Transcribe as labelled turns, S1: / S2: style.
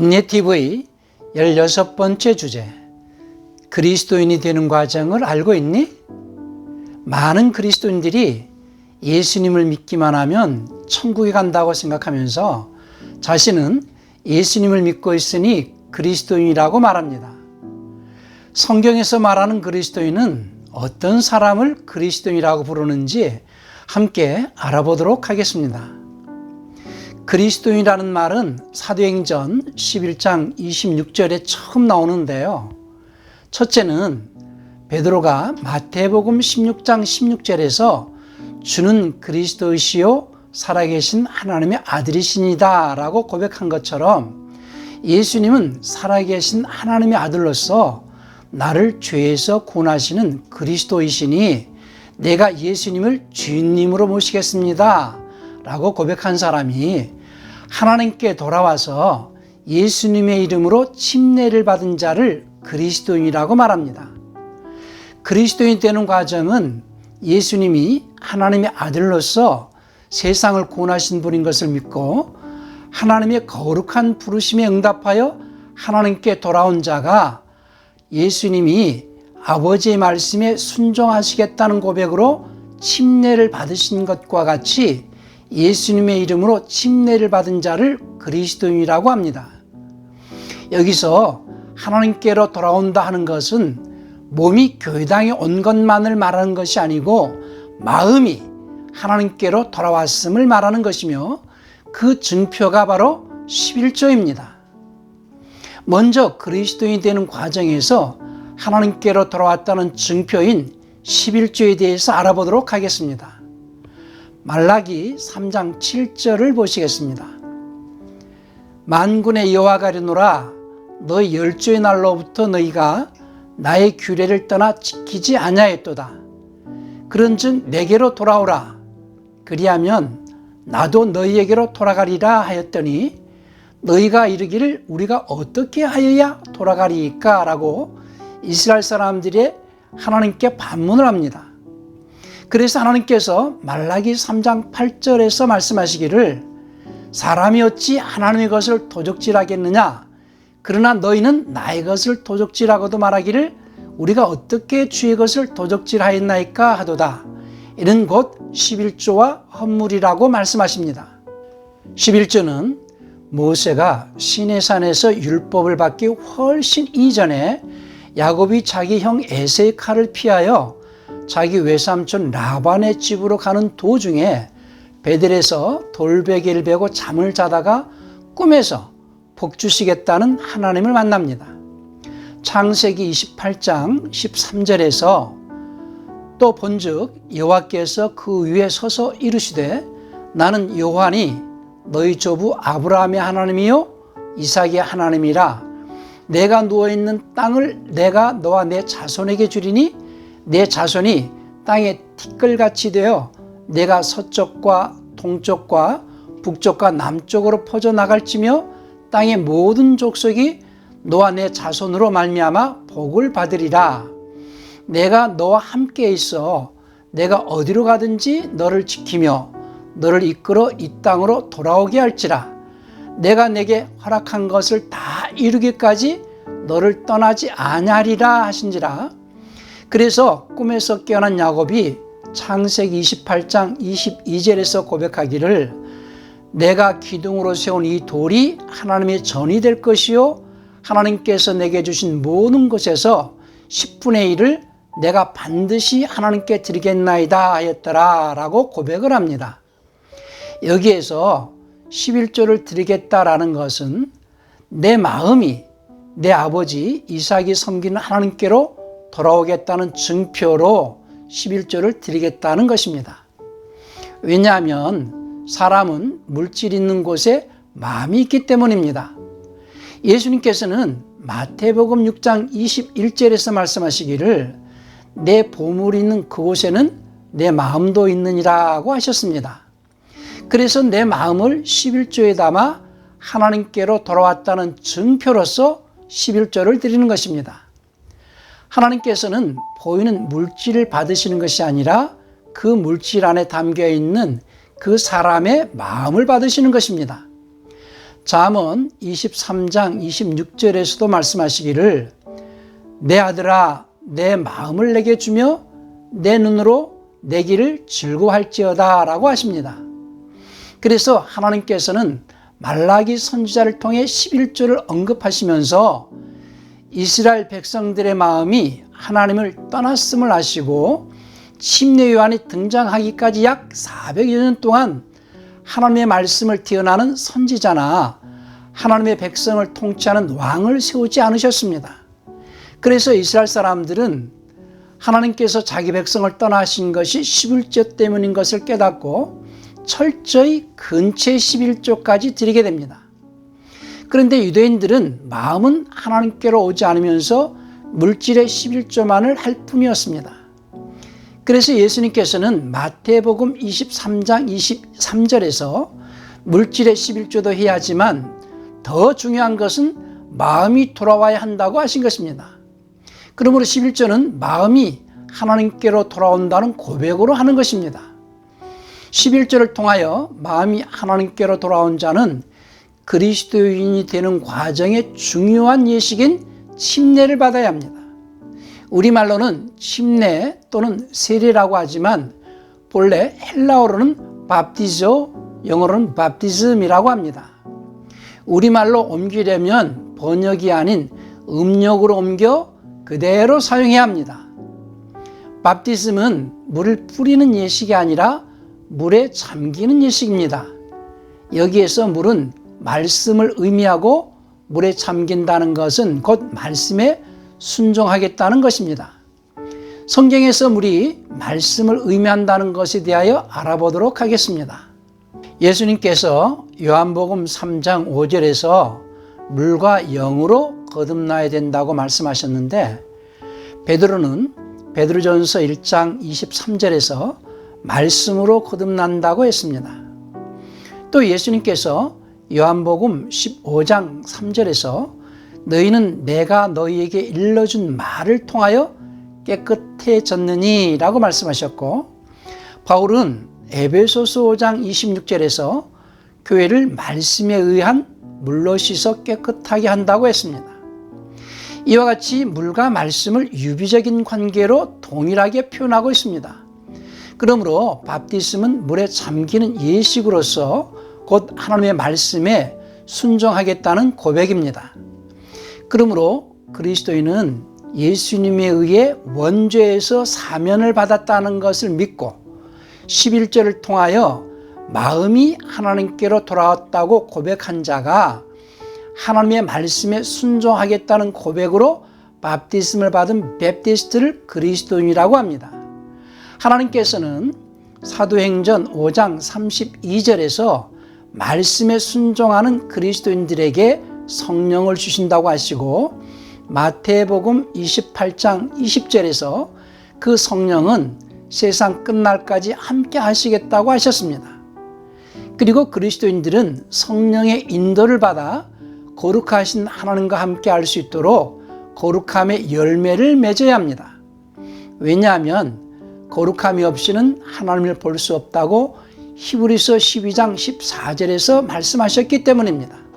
S1: 빈내TV 16번째 주제, 그리스도인이 되는 과정을 알고 있니? 많은 그리스도인들이 예수님을 믿기만 하면 천국에 간다고 생각하면서 자신은 예수님을 믿고 있으니 그리스도인이라고 말합니다. 성경에서 말하는 그리스도인은 어떤 사람을 그리스도인이라고 부르는지 함께 알아보도록 하겠습니다. 그리스도인이라는 말은 사도행전 11장 26절에 처음 나오는데요. 첫째는 베드로가 마태복음 16장 16절에서 주는 그리스도이시요 살아계신 하나님의 아들이시니다 라고 고백한 것처럼 예수님은 살아계신 하나님의 아들로서 나를 죄에서 구원하시는 그리스도이시니 내가 예수님을 주인님으로 모시겠습니다 라고 고백한 사람이 하나님께 돌아와서 예수님의 이름으로 침례를 받은 자를 그리스도인이라고 말합니다. 그리스도인 되는 과정은 예수님이 하나님의 아들로서 세상을 구원하신 분인 것을 믿고 하나님의 거룩한 부르심에 응답하여 하나님께 돌아온 자가 예수님이 아버지의 말씀에 순종하시겠다는 고백으로 침례를 받으신 것과 같이 예수님의 이름으로 침례를 받은 자를 그리스도인이라고 합니다. 여기서 하나님께로 돌아온다 하는 것은 몸이 교회당에 온 것만을 말하는 것이 아니고 마음이 하나님께로 돌아왔음을 말하는 것이며 그 증표가 바로 11조입니다. 먼저 그리스도인이 되는 과정에서 하나님께로 돌아왔다는 증표인 11조에 대해서 알아보도록 하겠습니다. 말라기 3장 7절을 보시겠습니다. 만군의 여호와가 이르노라 너희 열조의 날로부터 너희가 나의 규례를 떠나 지키지 아니하였도다. 그런즉 내게로 돌아오라. 그리하면 나도 너희에게로 돌아가리라 하였더니 너희가 이르기를 우리가 어떻게 하여야 돌아가리까? 라고 이스라엘 사람들이 하나님께 반문을 합니다. 그래서 하나님께서 말라기 3장 8절에서 말씀하시기를 사람이 어찌 하나님의 것을 도적질하겠느냐? 그러나 너희는 나의 것을 도적질하고도 말하기를 우리가 어떻게 주의 것을 도적질하였나이까 하도다. 이는 곧 11조와 헌물이라고 말씀하십니다. 11조는 모세가 시내산에서 율법을 받기 훨씬 이전에 야곱이 자기 형 에서의 칼을 피하여 자기 외삼촌 라반의 집으로 가는 도중에 베델에서 돌베개를 베고 잠을 자다가 꿈에서 복 주시겠다는 하나님을 만납니다. 창세기 28장 13절에서 또 본즉 여호와께서 그 위에 서서 이르시되 나는 여호와니 너희 조부 아브라함의 하나님이요 이삭의 하나님이라 내가 누워있는 땅을 내가 너와 내 자손에게 주리니 내 자손이 땅에 티끌같이 되어 내가 서쪽과 동쪽과 북쪽과 남쪽으로 퍼져나갈지며 땅의 모든 족속이 너와 내 자손으로 말미암아 복을 받으리라. 내가 너와 함께 있어 내가 어디로 가든지 너를 지키며 너를 이끌어 이 땅으로 돌아오게 할지라. 내가 내게 허락한 것을 다 이루기까지 너를 떠나지 아니하리라 하신지라. 그래서 꿈에서 깨어난 야곱이 창세기 28장 22절에서 고백하기를 내가 기둥으로 세운 이 돌이 하나님의 전이 될 것이요 하나님께서 내게 주신 모든 것에서 10분의 1을 내가 반드시 하나님께 드리겠나이다 하였더라 라고 고백을 합니다. 여기에서 11조를 드리겠다라는 것은 내 마음이 내 아버지 이삭이 섬기는 하나님께로 돌아오겠다는 증표로 11조를 드리겠다는 것입니다. 왜냐하면 사람은 물질 있는 곳에 마음이 있기 때문입니다. 예수님께서는 마태복음 6장 21절에서 말씀하시기를 내 보물이 있는 그곳에는 내 마음도 있느니라고 하셨습니다. 그래서 내 마음을 11조에 담아 하나님께로 돌아왔다는 증표로서 11조를 드리는 것입니다. 하나님께서는 보이는 물질을 받으시는 것이 아니라 그 물질 안에 담겨 있는 그 사람의 마음을 받으시는 것입니다. 잠언 23장 26절에서도 말씀하시기를 내 아들아 내 마음을 내게 주며 내 눈으로 내 길을 즐거워할지어다 라고 하십니다. 그래서 하나님께서는 말라기 선지자를 통해 11조를 언급하시면서 이스라엘 백성들의 마음이 하나님을 떠났음을 아시고 침례 요한이 등장하기까지 약 400여 년 동안 하나님의 말씀을 드러나는 선지자나 하나님의 백성을 통치하는 왕을 세우지 않으셨습니다. 그래서 이스라엘 사람들은 하나님께서 자기 백성을 떠나신 것이 11조 때문인 것을 깨닫고 철저히 근체 11조까지 드리게 됩니다. 그런데 유대인들은 마음은 하나님께로 오지 않으면서 물질의 11조만을 할 뿐이었습니다. 그래서 예수님께서는 마태복음 23장 23절에서 물질의 11조도 해야 하지만 더 중요한 것은 마음이 돌아와야 한다고 하신 것입니다. 그러므로 11조는 마음이 하나님께로 돌아온다는 고백으로 하는 것입니다. 11조를 통하여 마음이 하나님께로 돌아온 자는 그리스도인이 되는 과정의 중요한 예식인 침례를 받아야 합니다. 우리말로는 침례 또는 세례라고 하지만 본래 헬라어로는 밥티조, 영어로는 밥티즘이라고 합니다. 우리말로 옮기려면 번역이 아닌 음력으로 옮겨 그대로 사용해야 합니다. 밥티즘은 물을 뿌리는 예식이 아니라 물에 잠기는 예식입니다. 여기에서 물은 말씀을 의미하고 물에 잠긴다는 것은 곧 말씀에 순종하겠다는 것입니다. 성경에서 물이 말씀을 의미한다는 것에 대하여 알아보도록 하겠습니다. 예수님께서 요한복음 3장 5절에서 물과 영으로 거듭나야 된다고 말씀하셨는데 베드로는 베드로전서 1장 23절에서 말씀으로 거듭난다고 했습니다. 또 예수님께서 요한복음 15장 3절에서 너희는 내가 너희에게 일러준 말을 통하여 깨끗해졌느니 라고 말씀하셨고 바울은 에베소서 5장 26절에서 교회를 말씀에 의한 물로 씻어 깨끗하게 한다고 했습니다. 이와 같이 물과 말씀을 유비적인 관계로 동일하게 표현하고 있습니다. 그러므로 밥티즘은 물에 잠기는 예식으로서 곧 하나님의 말씀에 순종하겠다는 고백입니다. 그러므로 그리스도인은 예수님에 의해 원죄에서 사면을 받았다는 것을 믿고 11절을 통하여 마음이 하나님께로 돌아왔다고 고백한 자가 하나님의 말씀에 순종하겠다는 고백으로 밥티즘을 받은 베프티스트를 그리스도인이라고 합니다. 하나님께서는 사도행전 5장 32절에서 말씀에 순종하는 그리스도인들에게 성령을 주신다고 하시고 마태복음 28장 20절에서 그 성령은 세상 끝날까지 함께 하시겠다고 하셨습니다. 그리고 그리스도인들은 성령의 인도를 받아 거룩하신 하나님과 함께 할 수 있도록 거룩함의 열매를 맺어야 합니다. 왜냐하면 거룩함이 없이는 하나님을 볼 수 없다고 히브리서 12장 14절에서 말씀하셨기 때문입니다.